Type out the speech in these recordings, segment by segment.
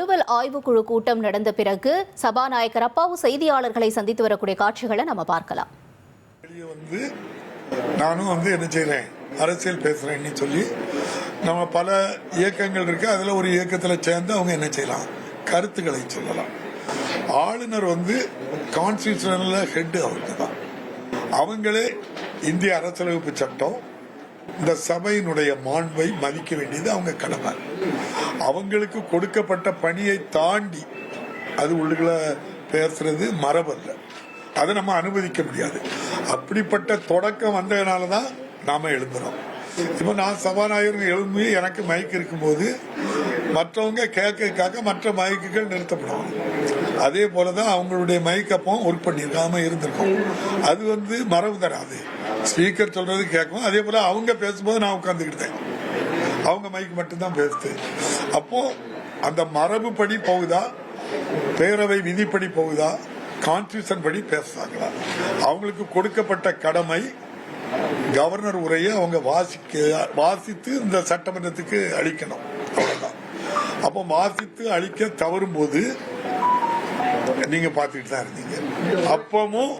அலுவல் ஆய்வுக்குழு கூட்டம் நடந்த பிறகு சபாநாயகர் அப்பாவு செய்தியாளர்களை சந்தித்து வரக்கூடிய காட்சிகளை நம்ம பார்க்கலாம். நானும் என்ன செய்றேன், அரசியல் பேசுறேன்னு சொல்லி நம்ம பல இயக்கங்கள் இருக்கு. அதுல ஒரு இயக்கத்தில் சேர்ந்து அவங்க என்ன செய்யலாம், கருத்துக்களை சொல்லலாம். ஆளுநர் கான்ஸ்டிடியூஷனல் ஹெட் அவருக்கு தான். அவங்களே இந்திய அரசியலமைப்பு சட்டம், இந்த சபையினுடைய மாண்பை மதிக்க வேண்டியது அவங்க கடமை. அவங்களுக்கு கொடுக்கப்பட்ட பணியை தாண்டி அது உள்ளுக்குள்ள பேசுறது மரபல்ல, அதை நம்ம அனுமதிக்க முடியாது. அப்படிப்பட்ட தொடக்கம் வந்ததுனாலதான் நாம எழுதுறோம். இப்ப நான் சபாநாயகர் எழும்பி எனக்கு மைக் இருக்கும்போது மற்றவங்க கேட்க மற்ற மைக்குகள் நிறுத்தப்படும். அதே போலதான் அவங்களுடைய மைக் அப்போ ஒர்க் பண்ணிருக்காம இருந்திருக்கும். அது மரபு தராது. ஸ்பீக்கர் சொல்றது கேட்கும். அதே போல அவங்க பேசும்போது நான் உட்கார்ந்துக்கிட்டேன், அவங்க மைக் மட்டும்தான் பேசுது. அப்போ அந்த மரபு படி போகுதா, பேரவை விதிப்படி போகுதா, கான்ஸ்டிடியூஷன் படி பேசுறாங்களா? அவங்களுக்கு கொடுக்கப்பட்ட கடமை கவர்னர் உரையை அவங்க வாசித்து இந்த சட்டமன்றத்துக்கு அளிக்கணும், அவ்வளவுதான். அப்போ வாசித்து அளிக்க தவறும் போது நீங்க பாத்துக்கிட்டு தான் இருந்தீங்க. அப்பவும்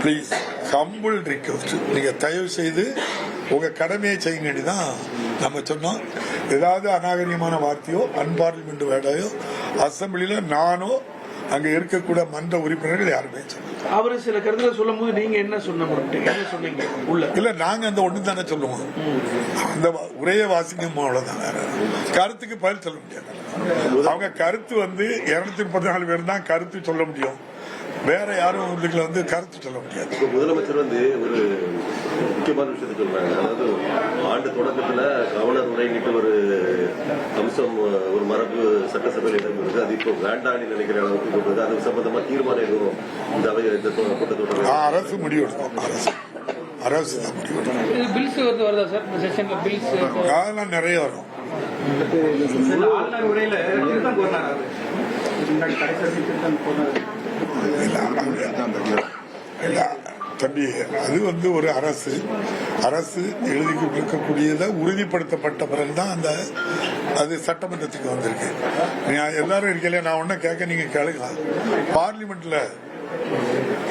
பிளீஸ் ஹம்பிள் ரிக்வெஸ்ட், நீங்க தயவு செய்து உங்க கடமையை செய்யுங்க தான் நம்ம சொன்னோம். ஏதாவது அநாகரிகமான வார்த்தையோ அன்பார்லிமெண்ட் வேர்டையோ அசம்பிளில நானோ அங்க இருக்கக்கூடிய மன்ற உறுப்பினர்கள் யாருமே அவரு சில கருத்துல சொல்லும் போது நீங்க என்ன சொன்னீங்க உள்ள இல்ல, நாங்க அந்த ஒண்ணு தானே சொல்லுவோம். அந்த உரைய வாசிக்கும் அவ்வளவுதான், கருத்துக்கு பதில் சொல்ல முடியாது. அவங்க கருத்து 234 பேர் தான் கருத்து சொல்ல முடியும், வேற யாரும் கருத்து சொல்ல முடியாது. முதலமைச்சர் ஒரு முக்கியமான விஷயத்தை சொல்றாங்க. அதாவது ஆண்டு தொடக்கத்துல கவர்னர் உரைங்கிட்டு ஒரு அம்சம், ஒரு மரபு சட்டசபையில் இடம்பெறுது. அது இப்போ வேண்டான்னு நினைக்கிற அளவுக்கு கொண்டு அது சம்பந்தமா தீர்மானம் எதுவும் இந்த கூட்டத்தொடர் அரசு முடிவெடுக்கும். அரசு தான் முடிவெடுக்கும். அதெல்லாம் நிறைய வரும். தம்பி, அது ஒரு அரசு எழுதி கொடுக்கக்கூடியதை உறுதிப்படுத்தப்பட்ட பிறகுதான் அது சட்டமன்றத்துக்கு வந்திருக்கு. எல்லாரும் இருக்கல, நான் ஒன்னும் கேட்க, நீங்க கேளுக்கலாம்.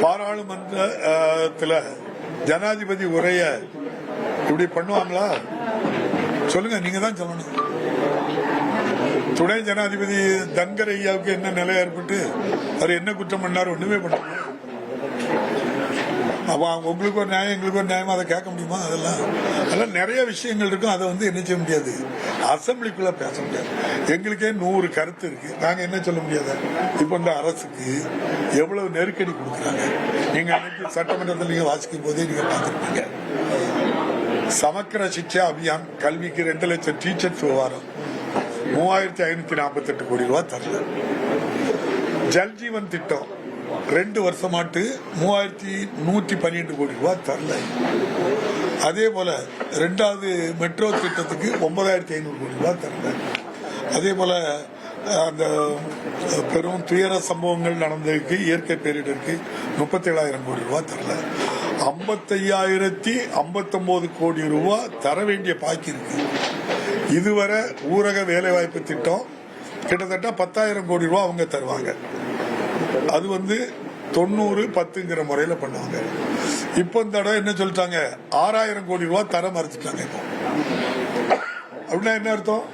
பாராளுமன்றத்துல ஜனாதிபதி உரைய இப்படி பண்ணுவாங்களா? சொல்லுங்க, நீங்க தான் சொல்லணும். துணை ஜனாதிபதி தன்கர் ஐயாவுக்கு என்ன நிலை ஏற்பட்டு அவர் என்ன குற்றம் பண்ணார்? ஒண்ணுமே பண்ண. அப்ப உங்களுக்கு ஒரு நியாயம், எங்களுக்கு ஒரு நியாயம், அதை கேட்க முடியுமா? அதெல்லாம் நிறைய விஷயங்கள் இருக்கும். அதை என்ன செய்ய முடியாது, அசம்பிளிக்குள்ள பேச முடியாது. எங்களுக்கே 100 கருத்து இருக்கு, நாங்க என்ன சொல்ல முடியாது? இப்ப இந்த அரசுக்கு எவ்வளவு நெருக்கடி கொடுக்குறாங்க. நீங்க அன்னைக்கு சட்டமன்றத்தில் நீங்க வாசிக்கும் போதே நீங்க பார்த்துருப்பீங்க. சமக்கர சிக்ஷா அபியான், கல்விக்கு 2 லட்சம் டீச்சர்ஸ் விவகாரம் 3548 கோடி ரூபாய் தரல. ஜல்ஜீவன் திட்டம் 2 வருஷமாட்டு 3112 கோடி ரூபாய் தரல. அதே போல 2வது மெட்ரோ திட்டத்துக்கு 9500 கோடி ரூபாய் தரல. அதே போல அந்த பெரும் துயர சம்பவங்கள் நடந்ததுக்கு, இயற்கை பேரிடருக்கு 37,000 கோடி ரூபாய் தரல. 55,059 கோடி ரூபாய் தர வேண்டிய பாக்கி இருக்கு. இதுவரை ஊரக வேலைவாய்ப்பு திட்டம் கிட்டத்தட்ட 10,000 கோடி ரூபாய் அவங்க தருவாங்க. அது 90-10ங்கிற முறையில பண்ணுவாங்க. இப்ப இந்த தடவை என்ன சொல்லிட்டாங்க, 6,000 கோடி ரூபாய் தர மறுத்துட்டாங்க. அப்படின்னா என்ன அர்த்தம்?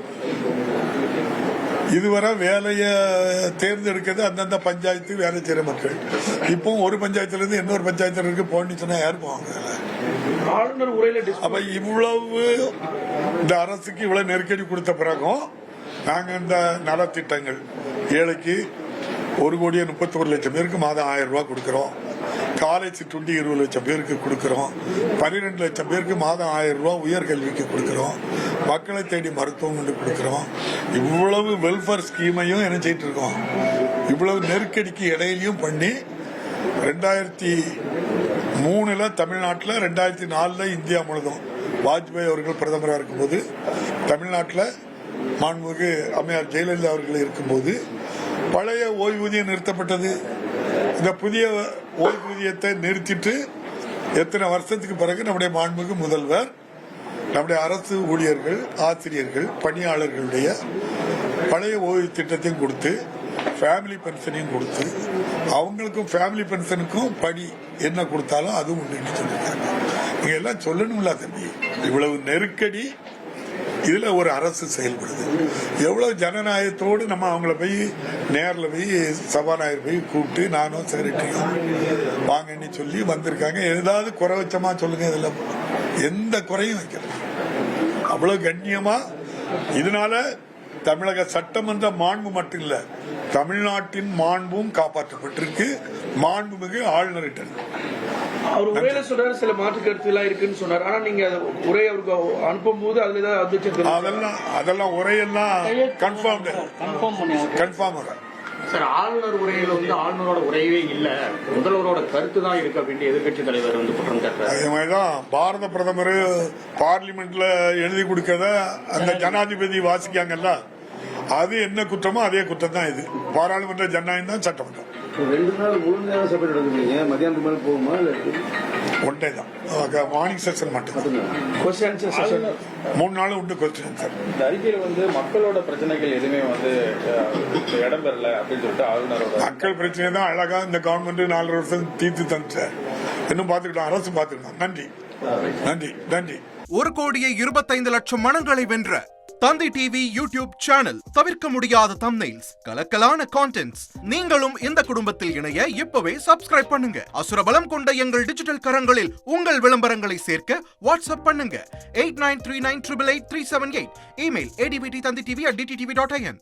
இதுவரை வேலைய தேர்ந்தெடுக்கிறது அந்தந்த பஞ்சாயத்து வேலை செய்யற மக்கள். இப்போ ஒரு பஞ்சாயத்துல இருந்து இன்னொரு பஞ்சாயத்துல இருக்கு போன்னு சொன்னா யாரு போவாங்க? ஆளுநர் உரையில அப்ப இவ்வளவு இந்த அரசுக்கு இவ்வளவு நெருக்கடி கொடுத்த பிறகும் நாங்க இந்த நலத்திட்டங்கள், ஏழைக்கு 1,31,00,000 பேருக்கு மாதம் 1000 ரூபாய் கொடுக்கிறோம். காலை சிற்றுண்டி 20 லட்சம் பேருக்கு கொடுக்கிறோம். 12 லட்சம் பேருக்கு மாதம் 1000 ரூபாய் உயர்கல்விக்கு கொடுக்கிறோம். மக்களை தேடி மருத்துவம் கொடுக்கிறோம். இவ்வளவு வெல்ஃபேர் ஸ்கீமையும் என்ன செய்யிட்டு இருக்கோம். இவ்வளவு நெருக்கடிக்கு இடையிலையும் பண்ணி 2003 தமிழ்நாட்டில், 2004 இந்தியா முழுதும் வாஜ்பாய் அவர்கள் பிரதமராக இருக்கும்போது, தமிழ்நாட்டில் மாண்புமிகு அம்மையார் ஜெயலலிதா அவர்கள் இருக்கும்போது பழைய ஓய்வூதியம் நிறுத்தப்பட்டது. இந்த புதிய ஓய்வூதியத்தை நிறுத்திட்டு எத்தனை வருஷத்துக்கு பிறகு நம்முடைய மாண்புமிகு முதல்வர் நம்முடைய அரசு ஊழியர்கள், ஆசிரியர்கள், பணியாளர்களுடைய பழைய ஓய்வு திட்டத்தையும் கொடுத்து ஃபேமிலி பென்ஷனையும் கொடுத்து அவங்களுக்கும் ஃபேமிலி பென்ஷனுக்கும் படி என்ன கொடுத்தாலும் அதுவும் உண்டு சொல்லியிருக்காங்க. நீங்க எல்லாம் சொல்லணும்ல தம்பி, இவ்வளவு நெருக்கடி இதுல ஒரு அரசு செயல்படுது. எவ்வளவு ஜனநாயகத்தோடு நம்ம அவங்கள போய் நேரில் போய் சபாநாயகர் போய் கூப்பிட்டு நானும் செக்ரட்டரியும் வாங்கன்னு சொல்லி வந்திருக்காங்க. ஏதாவது குறை வச்சமா சொல்லுங்க, இதுல எந்த குறையும் வைக்கல. அவ்வளவு கண்ணியமா. இதனால தமிழக சட்டமன்ற மாண்பு மட்டும் இல்ல, தமிழ்நாட்டின் மாண்பும் காப்பாற்றப்பட்டிருக்கு. மாண்புமிகு ஆளுநர்கிட்ட அவர் உரையில சொல்றாரு சில மாற்று கருத்து எல்லாம் இருக்குன்னு சொன்னார். ஆனா நீங்க உரை அவருக்கு அனுப்பும் போது அதுல ஏதாவது அதெல்லாம் உரையெல்லாம் கன்ஃபார்ம் சார், ஆளுநர் உரையில வந்து ஆளுநரோட உரையவே இல்ல, முதல்வரோட கருத்து தான் இருக்கு அப்படின்னு எதிர்கட்சி தலைவர் வந்து குற்றம் சாட்டுறாரு. அதே மாதிரிதான் பாரத பிரதமர் பார்லிமெண்ட்ல எழுதி கொடுக்கறத அந்த ஜனாதிபதி வாசிக்காங்கல்ல, அது என்ன குற்றமோ அதே குற்றம் தான் இது. பாராளுமன்ற ஜனநாயகம் தான் சட்டமன்றம். 2 நாள் முழு நேர சபை நடக்குறீங்க, மத்தியானத்துக்கு மேல போகுமா இல்ல ஒன்றே தான், மார்னிங் செஷன் மட்டும் 3 நாள் உண்டு கொஸ்டின் ஆன்சர். இந்த அறிக்கையில வந்து மக்களோட பிரச்சனைகள் எதுவுமே வந்து இடம் பெறல அப்படின்னு சொல்லிட்டு ஆளுநரோட மக்கள் பிரச்சனை தான் அழகா இந்த கவர்மெண்ட் 4 வருஷம் தீர்த்து தந்துச்சு. இன்னும் பாத்துக்கிட்டோம், அரசு பாத்துக்கிட்டோம். நன்றி நன்றி நன்றி. 1,25,00,000 மனங்களை வென்ற தந்தி டிவி யூடியூப் சேனல். தவிர்க்க முடியாத தம்ப்நெயில்ஸ், கலக்கலான கான்டென்ட்ஸ். நீங்களும் இந்த குடும்பத்தில் இணைய இப்பவே சப்ஸ்கிரைப் பண்ணுங்க. அசுரபலம் கொண்ட எங்கள் டிஜிட்டல் கரங்களில் உங்கள் விளம்பரங்களை சேர்க்க வாட்ஸ்அப் பண்ணுங்க. 8939888378. Email advttanditv@dttv.in.